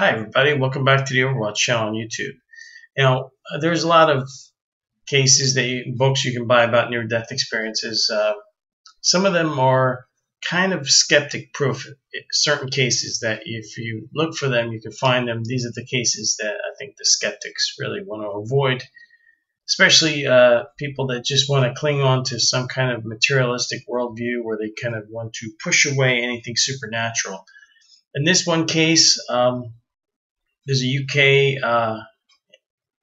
Hi everybody, welcome back to the Overwatch channel on YouTube. There's a lot of cases books you can buy about near-death experiences. Some of them are kind of skeptic proof. Certain cases that if you look for them, you can find them. These are the cases that I think the skeptics really want to avoid, especially people that just want to cling on to some kind of materialistic worldview where they kind of want to push away anything supernatural. In this one case, there's a UK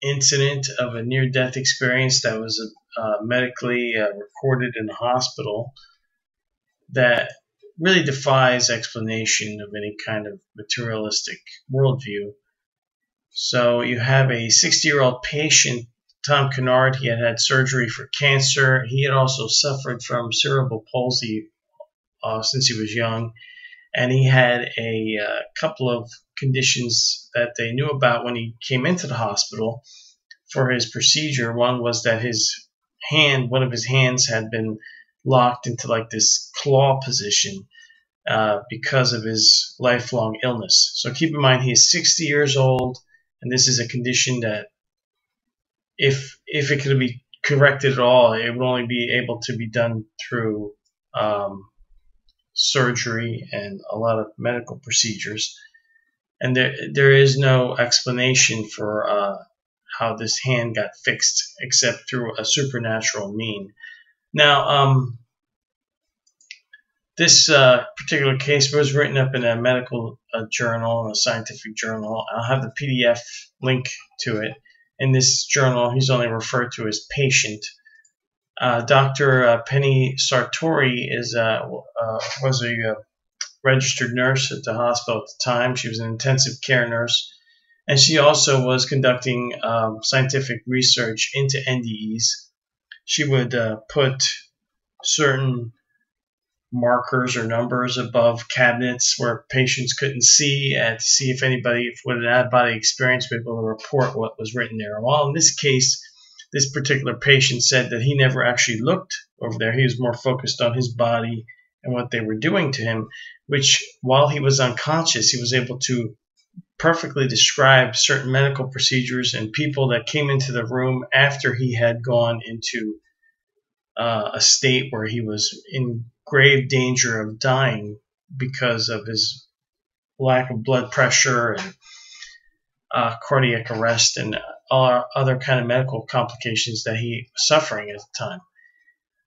incident of a near-death experience that was medically recorded in the hospital that really defies explanation of any kind of materialistic worldview. So you have a 60-year-old patient, Tom Kennard. He had had surgery for cancer. He had also suffered from cerebral palsy since he was young. And he had a couple of conditions that they knew about when he came into the hospital for his procedure. One was that one of his hands had been locked into like this claw position because of his lifelong illness. So keep in mind, he is 60 years old, and this is a condition that if it could be corrected at all, it would only be able to be done through surgery and a lot of medical procedures, and there is no explanation for how this hand got fixed except through a supernatural mean. Now, this particular case was written up in a medical journal, a scientific journal. I'll have the PDF link to it. In this journal, he's only referred to as patient. Dr. Penny Sartori was a registered nurse at the hospital at the time. She was an intensive care nurse, and she also was conducting scientific research into NDEs. She would put certain markers or numbers above cabinets where patients couldn't see, and to see if anybody with an out-of-body experience would be able to report what was written there. Well, in this case, this particular patient said that he never actually looked over there. He was more focused on his body and what they were doing to him, which while he was unconscious, he was able to perfectly describe certain medical procedures and people that came into the room after he had gone into a state where he was in grave danger of dying because of his lack of blood pressure and cardiac arrest and other kind of medical complications that he was suffering at the time.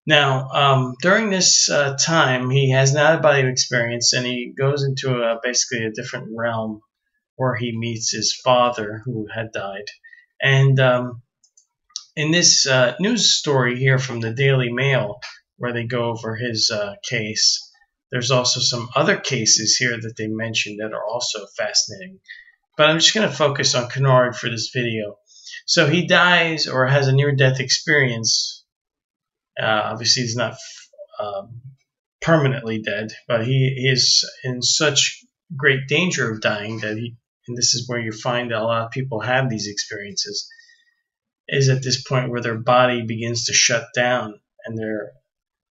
Now, during this time, he has an out-of-body experience, and he goes into basically a different realm where he meets his father, who had died. And in this news story here from the Daily Mail, where they go over his case, there's also some other cases here that they mentioned that are also fascinating. But I'm just going to focus on Kennard for this video. So he dies or has a near-death experience. Obviously, he's not permanently dead, but he is in such great danger of dying that and this is where you find that a lot of people have these experiences, is at this point where their body begins to shut down and their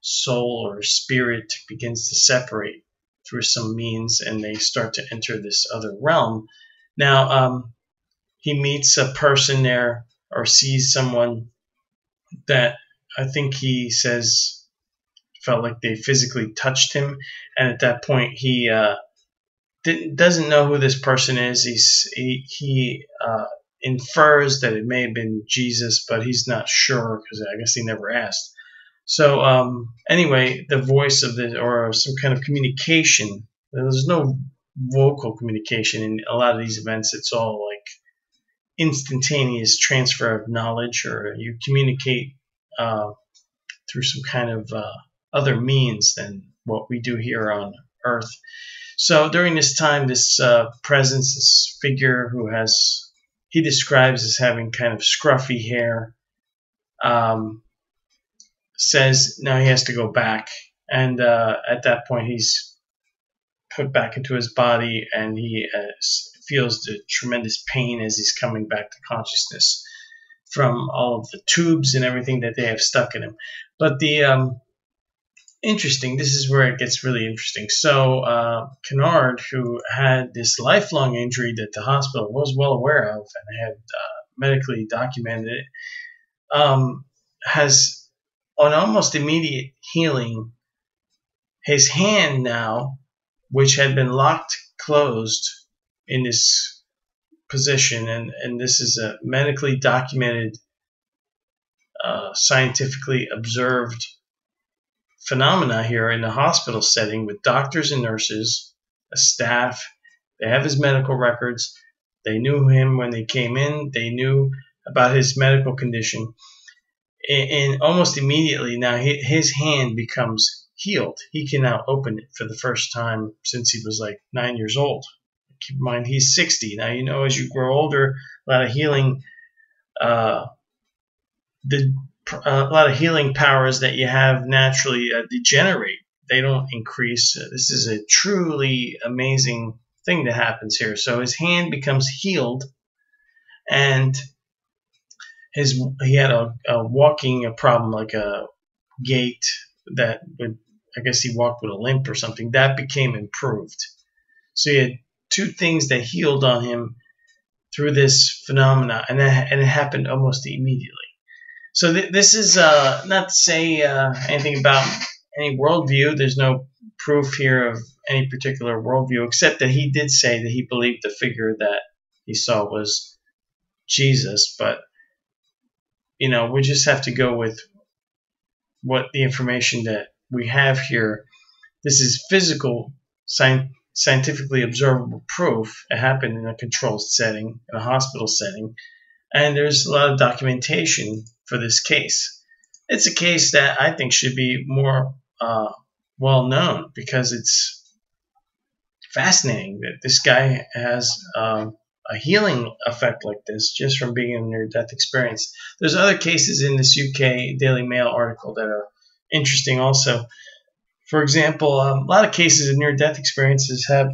soul or spirit begins to separate through some means, and they start to enter this other realm. Now, he meets a person there or sees someone that I think he says felt like they physically touched him, and at that point he doesn't know who this person is. He infers that it may have been Jesus, but he's not sure because I guess he never asked. So anyway, the voice of or some kind of communication. There's no vocal communication in a lot of these events. It's all like instantaneous transfer of knowledge, or you communicate through some kind of other means than what we do here on Earth. So during this time, this presence, this figure who he describes as having kind of scruffy hair, says now he has to go back, and at that point he's put back into his body, and he feels the tremendous pain as he's coming back to consciousness from all of the tubes and everything that they have stuck in him. But the interesting. This is where it gets really interesting. So Kennard, who had this lifelong injury that the hospital was well aware of and had medically documented it, has on almost immediate healing. His hand now, which had been locked closed in this position, and this is a medically documented, scientifically observed phenomena here in the hospital setting with doctors and nurses, a staff. They have his medical records. They knew him when they came in. They knew about his medical condition. And almost immediately now his hand becomes healed. He can now open it for the first time since he was like 9 years old. Keep in mind, he's 60. Now, you know, as you grow older, a lot of healing powers that you have naturally degenerate. They don't increase. This is a truly amazing thing that happens here. So his hand becomes healed, and he had a walking problem, like a gait that would, I guess he walked with a limp or something. That became improved. So he had two things that healed on him through this phenomena, and it happened almost immediately. So this is not to say anything about any worldview. There's no proof here of any particular worldview, except that he did say that he believed the figure that he saw was Jesus. But, you know, we just have to go with what the information that we have here. This is physical, scientifically observable proof. It happened in a controlled setting, in a hospital setting, and there's a lot of documentation for this case. It's a case that I think should be more well known, because it's fascinating that this guy has a healing effect like this just from being in a near-death experience. There's other cases in this UK Daily Mail article that are interesting also. For example, a lot of cases of near-death experiences have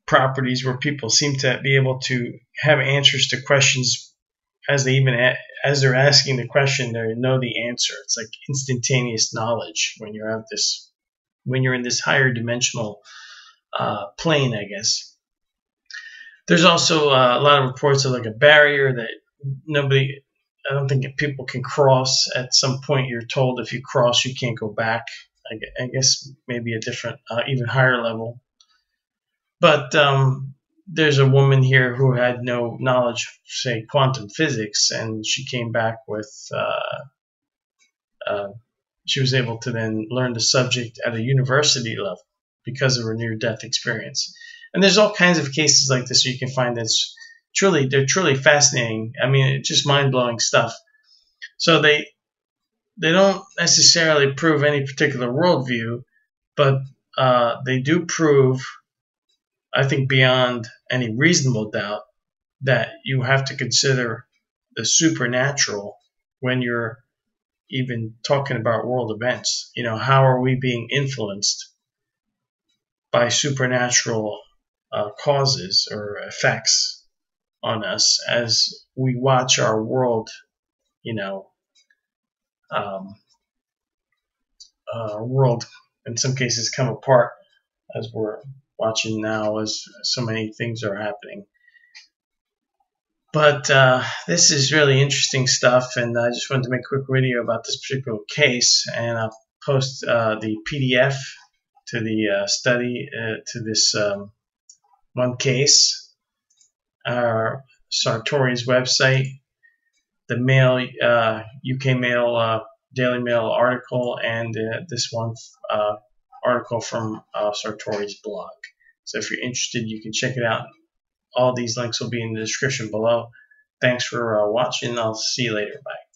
properties where people seem to be able to have answers to questions as they're asking the question. They know the answer. It's like instantaneous knowledge when you're in this higher dimensional plane, I guess. There's also a lot of reports of like a barrier that I don't think people can cross. At some point, you're told if you cross, you can't go back. I guess maybe a different, even higher level. But there's a woman here who had no knowledge, say, quantum physics, and she came back with, she was able to then learn the subject at a university level because of her near-death experience. And there's all kinds of cases like this you can find they're truly fascinating. I mean, it's just mind-blowing stuff. So they don't necessarily prove any particular worldview, but they do prove, I think, beyond any reasonable doubt, that you have to consider the supernatural when you're even talking about world events. You know, how are we being influenced by supernatural causes or effects on us as we watch our world, you know, our world in some cases come apart, as we're watching now, as so many things are happening. But this is really interesting stuff, and I just wanted to make a quick video about this particular case, and I'll post the PDF to the study, to this one case, Sartori's website, the Mail, UK Mail, Daily Mail article, and this one article from Sartori's blog. So if you're interested, you can check it out. All these links will be in the description below. Thanks for watching. I'll see you later. Bye.